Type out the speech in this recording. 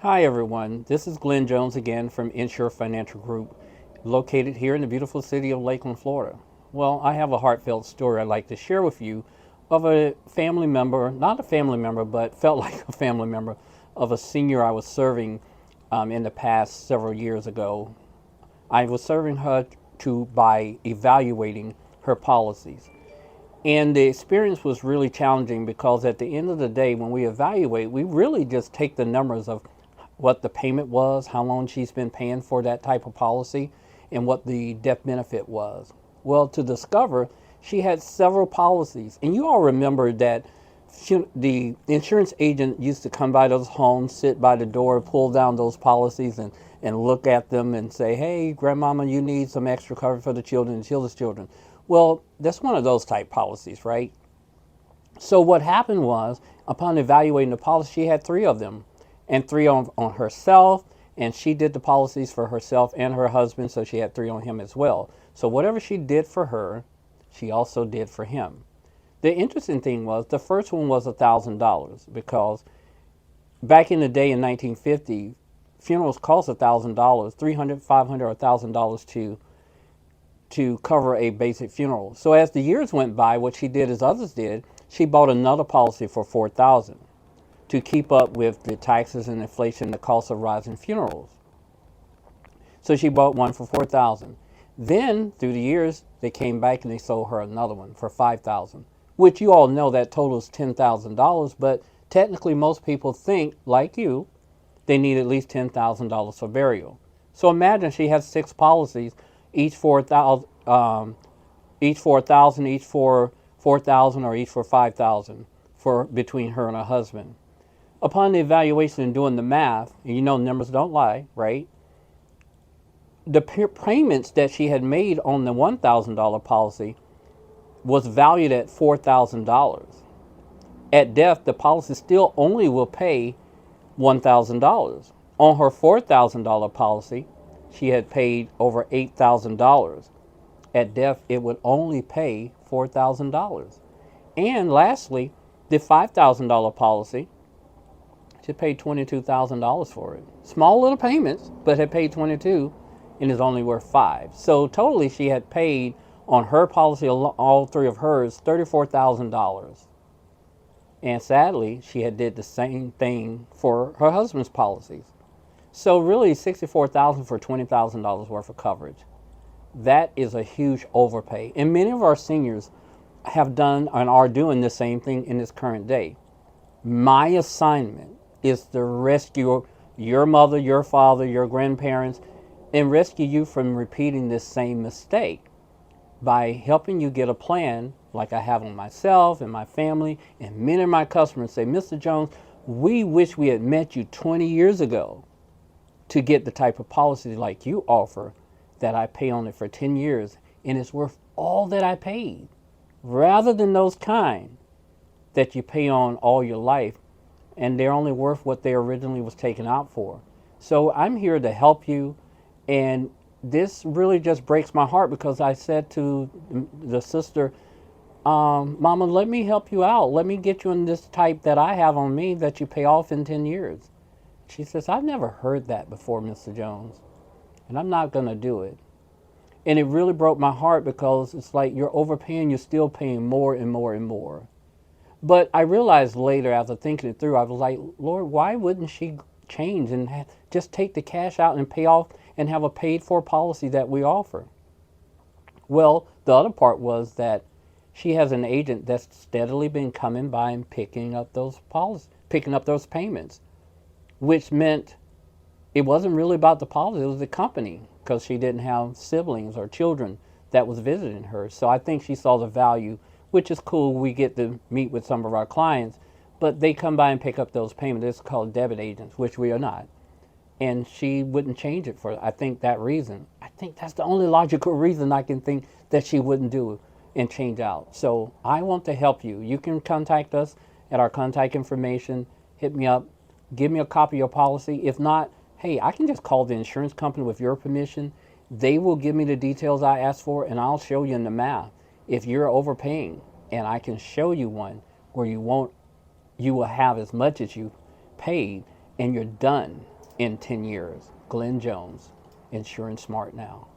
Hi everyone, this is Glenn Jones again from Insure Financial Group, located here in the beautiful city of Lakeland, Florida. Well, I have a heartfelt story I'd like to share with you of a family member, not a family member, but felt like a family member of a senior I was serving in the past several years ago. I was serving her by evaluating her policies. And the experience was really challenging because at the end of the day, when we evaluate, we really just take the numbers of what the payment was, how long she's been paying for that type of policy, and what the death benefit was. Well, to discover, she had several policies. And you all remember that the insurance agent used to come by those homes, sit by the door, pull down those policies, and look at them and say, hey, grandmama, you need some extra cover for the children and children's children. Well, that's one of those type policies, right? So what happened was, upon evaluating the policy, she had three of them, and three on herself, and she did the policies for herself and her husband, so she had three on him as well. So whatever she did for her, she also did for him. The interesting thing was the first one was $1,000 because back in the day in 1950, funerals cost $1,000, 300, 500, or $1,000 to cover a basic funeral. So as the years went by, what she did as others did, she bought another policy for $4,000 to keep up with the taxes and inflation, the cost of rising funerals. So she bought one for $4,000. Then through the years, they came back and they sold her another one for $5,000, which you all know that totals $10,000. But technically, most people think, like you, they need at least $10,000 for burial. So imagine she has six policies, each for 1,000, each for 1,000, each for 4,000, or each for 5,000 for between her and her husband. Upon the evaluation and doing the math, and you know numbers don't lie, right? The payments that she had made on the $1,000 policy was valued at $4,000. At death, the policy still only will pay $1,000. On her $4,000 policy, she had paid over $8,000. At death, it would only pay $4,000. And lastly, the $5,000 policy, she paid $22,000 for it. Small little payments, but had paid 22 and is only worth 5. So totally she had paid on her policy, all three of hers, $34,000. And sadly, she had did the same thing for her husband's policies. So really $64,000 for $20,000 worth of coverage. That is a huge overpay. And many of our seniors have done and are doing the same thing in this current day. My assignment is to rescue your mother, your father, your grandparents, and rescue you from repeating this same mistake by helping you get a plan like I have on myself and my family. And many of my customers say, Mr. Jones, we wish we had met you 20 years ago to get the type of policy like you offer that I pay on it for 10 years and it's worth all that I paid, rather than those kind that you pay on all your life and they're only worth what they originally was taken out for. So I'm here to help you, and this really just breaks my heart because I said to the sister, Mama, let me help you out. Let me get you in this type that I have on me that you pay off in 10 years. She says, I've never heard that before, Mr. Jones, and I'm not going to do it. And it really broke my heart because it's like you're overpaying, you're still paying more and more and more. But I realized later, after thinking it through, I was like, Lord, why wouldn't she change and just take the cash out and pay off and have a paid for policy that we offer? Well, the other part was that she has an agent that's steadily been coming by and picking up those policies, picking up those payments, which meant it wasn't really about the policy, it was the company, because she didn't have siblings or children that was visiting her. So I think she saw the value, which is cool. We get to meet with some of our clients, but they come by and pick up those payments. It's called debit agents, which we are not. And she wouldn't change it for, I think, that reason. I think that's the only logical reason I can think that she wouldn't do and change out. So I want to help you. You can contact us at our contact information. Hit me up. Give me a copy of your policy. If not, hey, I can just call the insurance company with your permission. They will give me the details I asked for, and I'll show you in the math if you're overpaying. And I can show you one where you will have as much as you paid, and you're done. in 10 years. Glenn Jones, Insurance Smart Now.